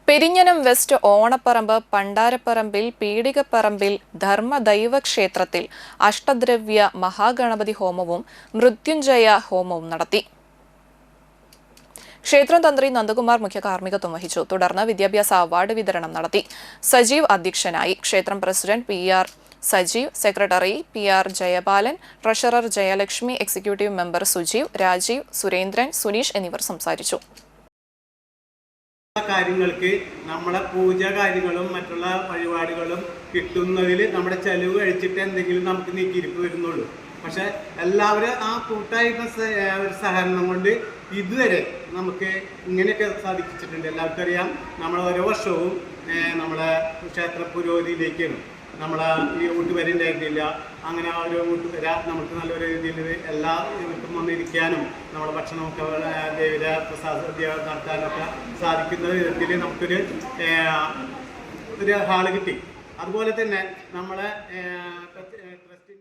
Perinjanam west Onapparambu Pandaraparambil Peedikaparambil ധർമ്മദൈവ ക്ഷേത്രത്തിൽ അഷ്ടദ്രവ്യ മഹാഗണപതി ഹോമവും മൃത്യുഞ്ജയ ഹോമവും നടത്തി. ക്ഷേത്രം തന്ത്രി നന്ദകുമാർ മുഖ്യ കാർമ്മികത്വം വഹിച്ചു. തുടർന്ന് വിദ്യാഭ്യാസ അവാർഡ് വിതരണം നടത്തി. സജീവ് അധ്യക്ഷനായി. ക്ഷേത്രം president PR Sajeev, secretary PR Jayapalan, treasurer Jayalakshmi, executive member Sujeev, Rajeev, Surendran, Suneesh എന്നിവർ സംസാരിച്ചു. കാര്യങ്ങൾക്ക് നമ്മളെ പൂജ കാര്യങ്ങളും മറ്റുള്ള വഴിപാടുകളും കിട്ടുന്നതിൽ നമ്മുടെ ചെലവ് കഴിച്ചിട്ട് എന്തെങ്കിലും നമുക്ക് നീക്കിയിരിപ്പ് വരുന്നുള്ളൂ. പക്ഷെ എല്ലാവരും ആ കൂട്ടായിട്ടുള്ള ഒരു സഹകരണം കൊണ്ട് ഇതുവരെ നമുക്ക് ഇങ്ങനെയൊക്കെ സാധിച്ചിട്ടുണ്ട്. എല്ലാവർക്കും അറിയാം, നമ്മൾ ഓരോ വർഷവും നമ്മളെ ക്ഷേത്ര പുരോഗതിയിലേക്കാണ്. നമ്മളെ ഈ ഊട്ടുവര ഉണ്ടായിരുന്നില്ല. അങ്ങനെ ഒരു ഊട്ടുവര നമുക്ക് നല്ലൊരു രീതിയിൽ എല്ലാ ഇവർക്കും വന്നിരിക്കാനും നമ്മളെ ഭക്ഷണമൊക്കെ ദേവര പ്രസാദ നടത്താനൊക്കെ സാധിക്കുന്ന വിധത്തിൽ നമുക്കൊരു ഹാള് കിട്ടി. അതുപോലെ തന്നെ നമ്മളെ